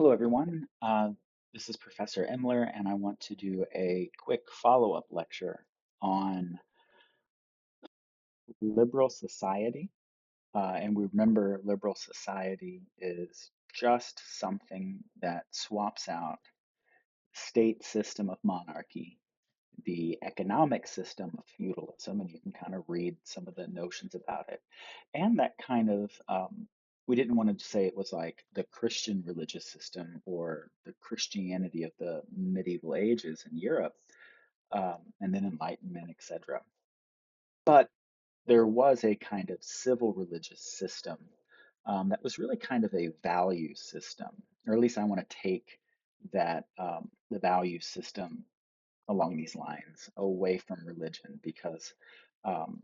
Hello, everyone. This is Professor Emler, and I want to do a quick follow-up lecture on liberal society. And we remember liberal society is just something that swaps out state system of monarchy, the economic system of feudalism, and you can kind of read some of the notions about it. And that kind of, we didn't want to say it was like the Christian religious system or the Christianity of the medieval ages in Europe, and then Enlightenment, etc. But there was a kind of civil religious system that was really kind of a value system, or at least I want to take that the value system along these lines away from religion because um,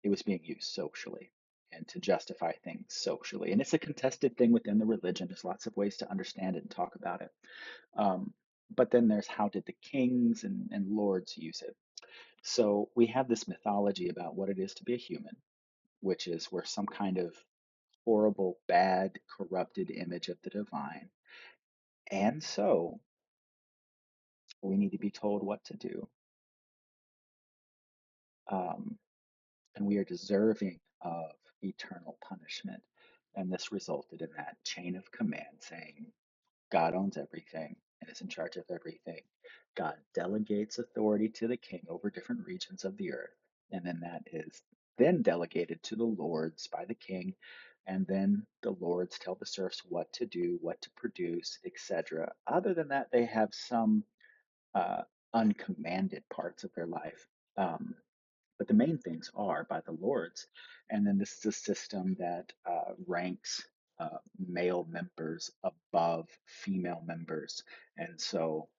it was being used socially and to justify things socially. And it's a contested thing within the religion. There's lots of ways to understand it and talk about it. Um, but then there's how did the kings and lords use it? So we have this mythology about what it is to be a human, which is we're some kind of horrible, bad, corrupted image of the divine. And so we need to be told what to do. Um, and we are deserving of eternal punishment. And this resulted in that chain of command saying, God owns everything and is in charge of everything. God delegates authority to the king over different regions of the earth. And then that is then delegated to the lords by the king. And then the lords tell the serfs what to do, what to produce, etc. Other than that, they have some uh, uncommanded parts of their life. But the main things are by the lords. And then this is a system that ranks male members above female members. And so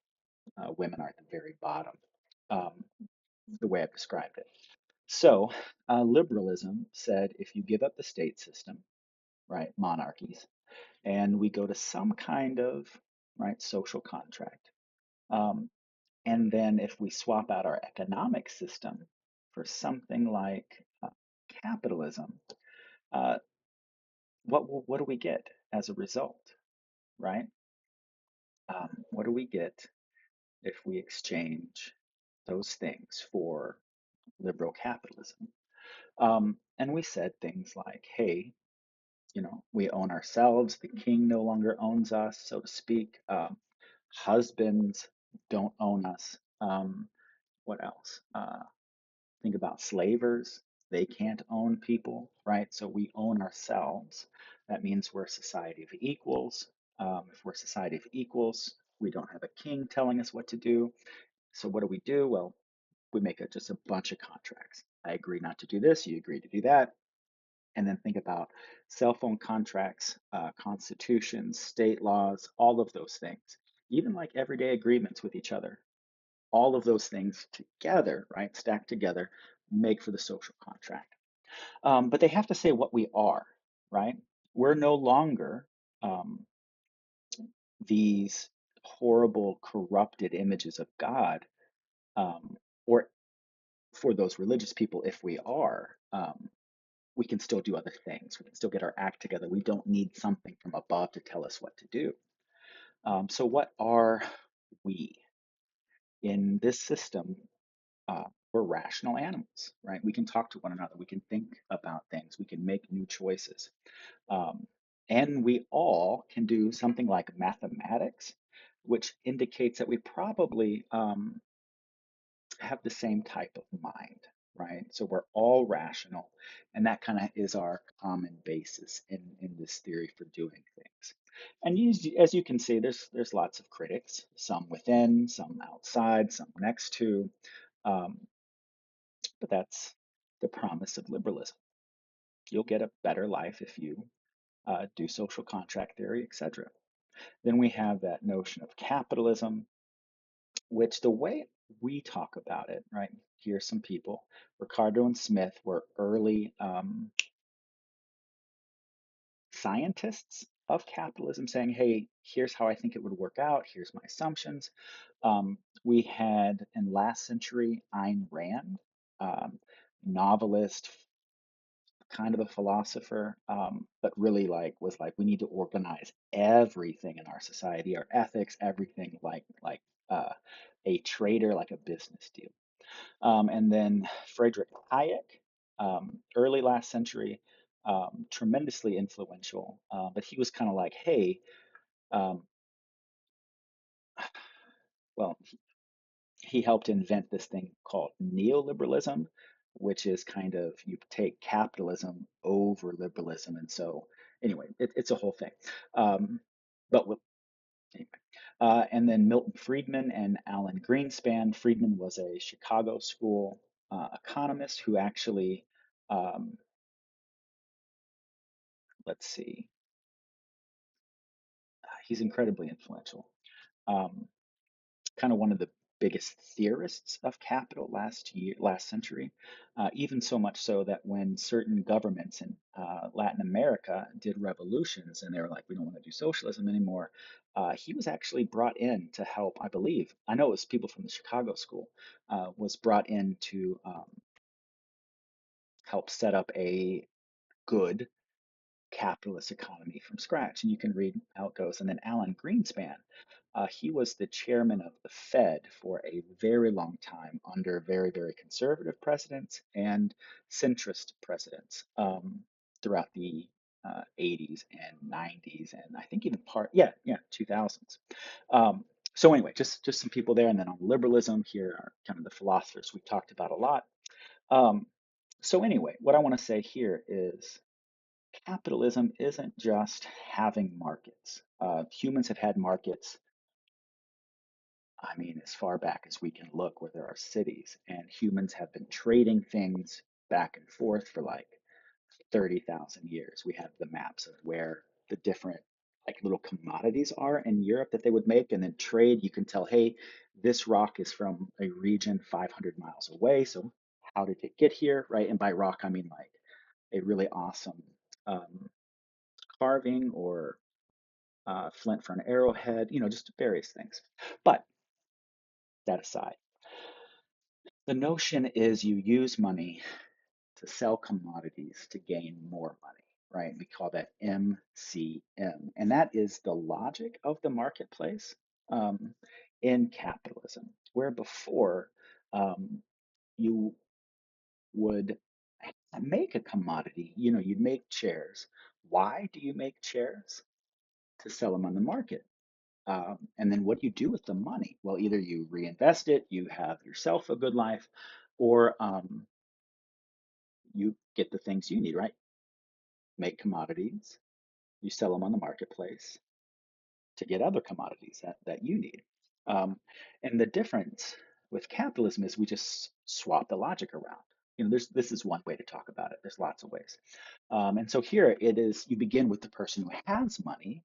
women are at the very bottom, um, the way I've described it. So liberalism said if you give up the state system, right, monarchies, and we go to some kind of right social contract, um, and then if we swap out our economic system for something like capitalism, uh, what do we get as a result, right? What do we get if we exchange those things for liberal capitalism? And we said things like, hey, we own ourselves. The king no longer owns us, so to speak. Husbands don't own us. What else? Think about slavers. They can't own people, right? So we own ourselves. That means we're a society of equals. If we're a society of equals, we don't have a king telling us what to do. So what do? Well, we make just a bunch of contracts. I agree not to do this. You agree to do that. And then think about cell phone contracts, constitutions, state laws, all of those things, even like everyday agreements with each other. All of those things together, right, stacked together, make for the social contract. But they have to say what we are, right? We're no longer um, these horrible, corrupted images of God, or for those religious people, if we are, we can still do other things. We can still get our act together. We don't need something from above to tell us what to do. So, what are we in this system? We're rational animals, right? We can talk to one another. We can think about things. We can make new choices. Um, and we all can do something like mathematics, which indicates that we probably have the same type of mind, right? So we're all rational, and that kind of is our common basis in this theory for doing things. And as you can see, there's lots of critics, some within, some outside, some next to, um, but that's the promise of liberalism. You'll get a better life if you do social contract theory, etc. Then we have that notion of capitalism, which the way we talk about it, right? Here's some people. Ricardo and Smith were early scientists of capitalism saying, hey, here's how I think it would work out. Here's my assumptions. We had in last century Ayn Rand, um, novelist, kind of a philosopher, but really like was like we need to organize everything in our society, our ethics, everything uh, a trader, like a business deal. And then Friedrich Hayek, early last century, tremendously influential, but he was kind of like, hey, um, well, he helped invent this thing called neoliberalism, which is kind of you take capitalism over liberalism. And so, anyway, it's a whole thing. Um, but anyway, and then Milton Friedman and Alan Greenspan. Friedman was a Chicago school economist who actually, um, let's see, he's incredibly influential. Um, Kind of one of the biggest theorists of capital last century, even so much so that when certain governments in Latin America did revolutions and they were like, we don't want to do socialism anymore, he was actually brought in to help, I believe, I know it was people from the Chicago school, was brought in to help set up a good capitalist economy from scratch. And you can read how it goes. And then Alan Greenspan, he was the chairman of the Fed for a very long time under very, very conservative presidents and centrist presidents throughout the 80s and 90s, and I think even yeah, 2000s. So anyway, just some people there, and then on liberalism, here are kind of the philosophers we've talked about a lot. Um, so anyway, what I want to say here is capitalism isn't just having markets. Humans have had markets, I mean, as far back as we can look, where there are cities, and humans have been trading things back and forth for like 30,000 years. We have the maps of where the different like little commodities are in Europe that they would make, and then trade. You can tell, hey, this rock is from a region 500 miles away. So how did it get here, right? And by rock, I mean like a really awesome um, carving or flint for an arrowhead, just various things. But that aside, the notion is you use money to sell commodities to gain more money, right? We call that MCM. And that is the logic of the marketplace um, in capitalism, where before um, you would make a commodity, you'd make chairs. Why do you make chairs? To sell them on the market. And then what do you do with the money? Well, either you reinvest it, you have yourself a good life, or you get the things you need, right? Make commodities, you sell them on the marketplace to get other commodities that you need. Um, and the difference with capitalism is we just swap the logic around. This is one way to talk about it. There's lots of ways. And so here it is, you begin with the person who has money.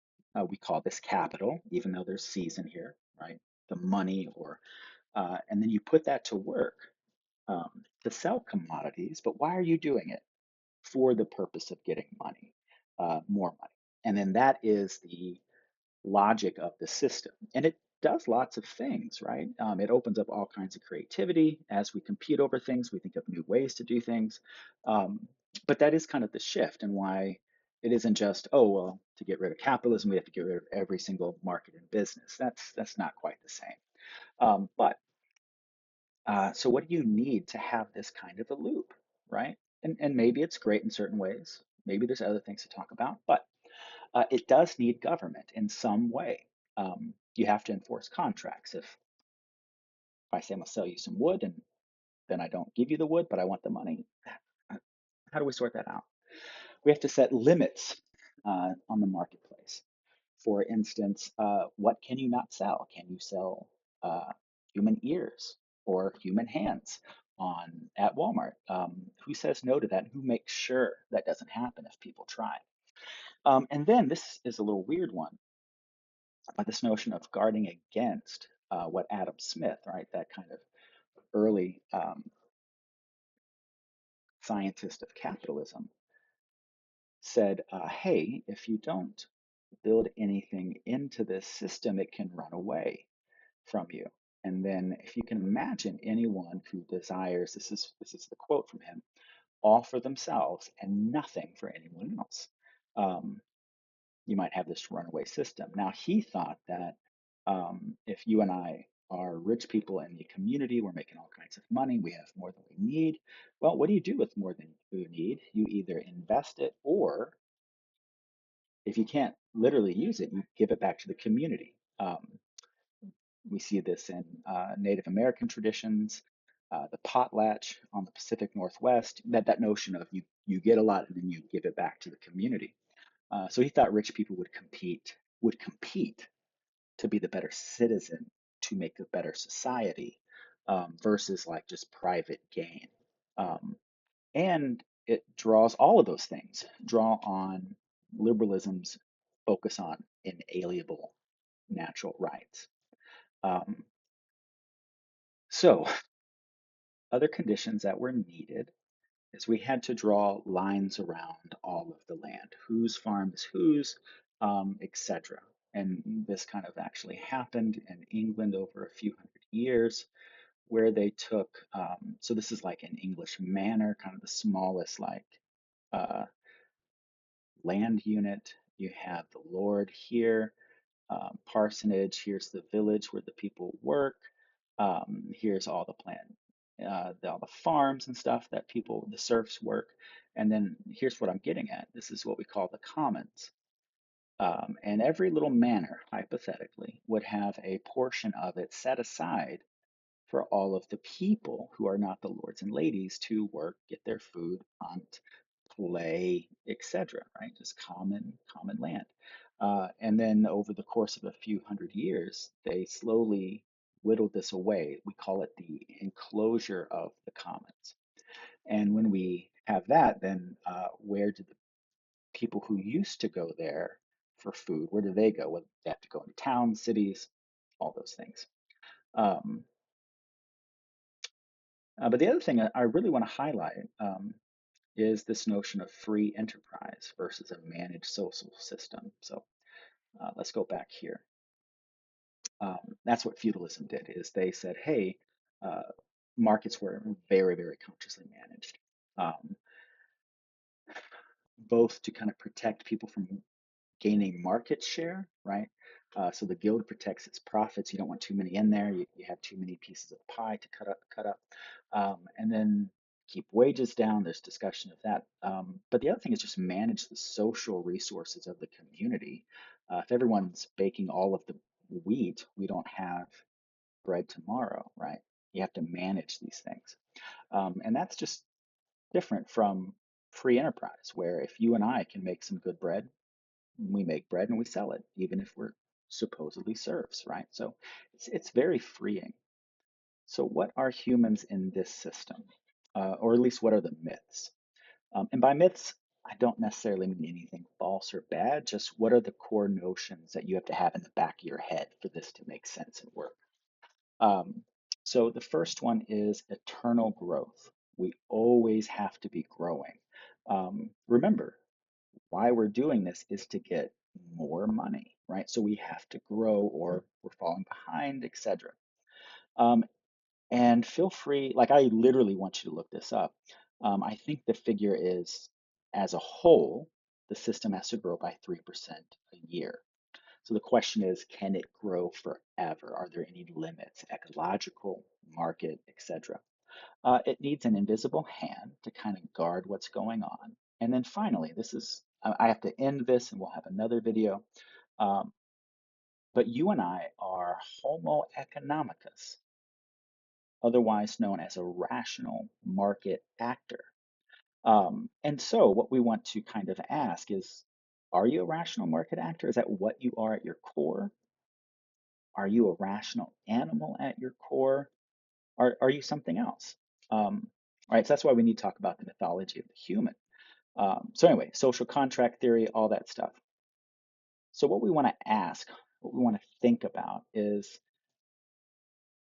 We call this capital, even though there's C's in here, right? The money and then you put that to work to sell commodities. But why are you doing it? For the purpose of getting money, more money. And then that is the logic of the system. And it does lots of things, right? It opens up all kinds of creativity as we compete over things. We think of new ways to do things. Um, but that is kind of the shift and why it isn't just, oh, well, to get rid of capitalism, we have to get rid of every single market in business. That's not quite the same. But so what do you need to have this kind of a loop, right? And maybe it's great in certain ways. Maybe there's other things to talk about, but it does need government in some way. You have to enforce contracts. If I say I'm gonna sell you some wood and then I don't give you the wood, but I want the money, how do we sort that out? We have to set limits on the marketplace. For instance, what can you not sell? Can you sell human ears or human hands at Walmart? Who says no to that? Who makes sure that doesn't happen if people try? And then this is a little weird one, but this notion of guarding against what Adam Smith, right, that kind of early scientist of capitalism, said, hey, if you don't build anything into this system, it can run away from you. And then if you can imagine anyone who desires, this is the quote from him, all for themselves and nothing for anyone else. Um, you might have this runaway system. Now, he thought that if you and I are rich people in the community, we're making all kinds of money, we have more than we need. Well, what do you do with more than you need? You either invest it, or if you can't literally use it, you give it back to the community. We see this in Native American traditions, the potlatch on the Pacific Northwest, that notion of you get a lot and then you give it back to the community. So he thought rich people would compete to be the better citizen, to make a better society, versus like just private gain. Um, and it draws all of those things, draw on liberalism's focus on inalienable natural rights. Um, so other conditions that were needed is we had to draw lines around all of the land, whose farm is whose, etc. And this kind of actually happened in England over a few hundred years, where they took, so this is like an English manor, kind of the smallest like uh, land unit. You have the lord here, parsonage. Here's the village where the people work. Here's all the all the farms and stuff that people, the serfs, work. And then here's what I'm getting at. This is what we call the commons. And every little manor, hypothetically, would have a portion of it set aside for all of the people who are not the lords and ladies to work, get their food, hunt, play, etc. Right? Just common land. And then over the course of a few hundred years, they slowly whittled this away. We call it the enclosure of the commons. And when we have that, then where do the people who used to go there for food, where do they go? Well, they have to go into towns, cities, all those things. Um, but the other thing I really want to highlight is this notion of free enterprise versus a managed social system. So let's go back here. That's what feudalism did, is they said, hey, uh, markets were very, very consciously managed, um, both to kind of protect people from gaining market share, right? So the guild protects its profits. You don't want too many in there. You have too many pieces of pie to cut up, and then keep wages down. There's discussion of that. But the other thing is just manage the social resources of the community. If everyone's baking all of the wheat, we don't have bread tomorrow, right? You have to manage these things. And that's just different from free enterprise, where if you and I can make some good bread, we make bread and we sell it, even if we're supposedly serfs, right? So it's very freeing. So, what are humans in this system? Or at least, what are the myths? And by myths, I don't necessarily mean anything false or bad, just what are the core notions that you have to have in the back of your head for this to make sense and work? Um, so, the first one is eternal growth. We always have to be growing. Remember, why we're doing this is to get more money, right? So we have to grow or we're falling behind, etc. Um, and feel free, like I literally want you to look this up. I think the figure is, as a whole, the system has to grow by 3% a year. So the question is, can it grow forever? Are there any limits, ecological, market, etc.? It needs an invisible hand to kind of guard what's going on. And then finally, this is, I have to end this and we'll have another video. Um, but you and I are Homo economicus, otherwise known as a rational market actor. And so what we want to kind of ask is, are you a rational market actor? Is that what you are at your core? Are you a rational animal at your core? Are you something else? Right, so that's why we need to talk about the mythology of the human. So anyway, social contract theory, all that stuff. So what we want to ask, what we want to think about is,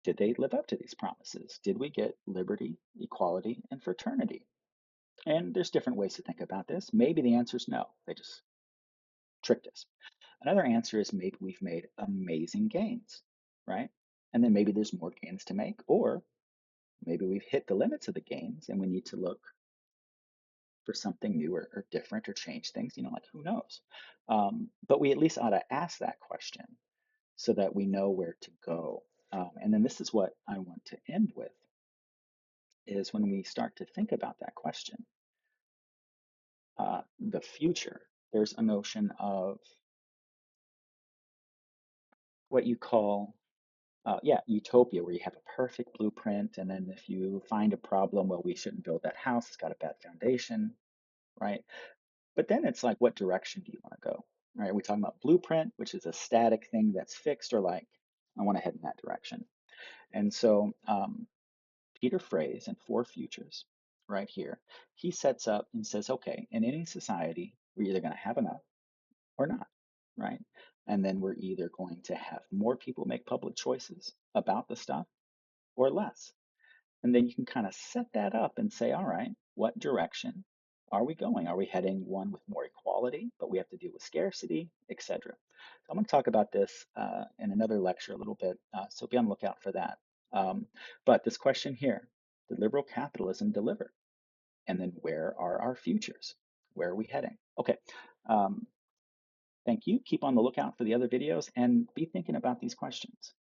did they live up to these promises? Did we get liberty, equality, and fraternity? And there's different ways to think about this. Maybe the answer is no, they just tricked us. Another answer is maybe we've made amazing gains, right? And then maybe there's more gains to make, or maybe we've hit the limits of the gains and we need to look for something new or different or change things, like who knows? But we at least ought to ask that question so that we know where to go. And then this is what I want to end with is when we start to think about that question, the future, there's a notion of what you call, utopia, where you have a perfect blueprint. And then if you find a problem, well, we shouldn't build that house, it's got a bad foundation, right? But then it's like, what direction do you want to go? Right? We're talking about blueprint, which is a static thing that's fixed, or like, I want to head in that direction. And so Peter Frase in Four Futures, right here, he sets up and says, okay, in any society, we're either going to have enough or not, right? And then we're either going to have more people make public choices about the stuff or less. And then you can kind of set that up and say, all right, what direction are we going? Are we heading one with more equality, but we have to deal with scarcity, etc.? So I'm going to talk about this in another lecture a little bit, so be on the lookout for that. But this question here, did liberal capitalism deliver? And then where are our futures? Where are we heading? Okay, thank you. Keep on the lookout for the other videos and be thinking about these questions.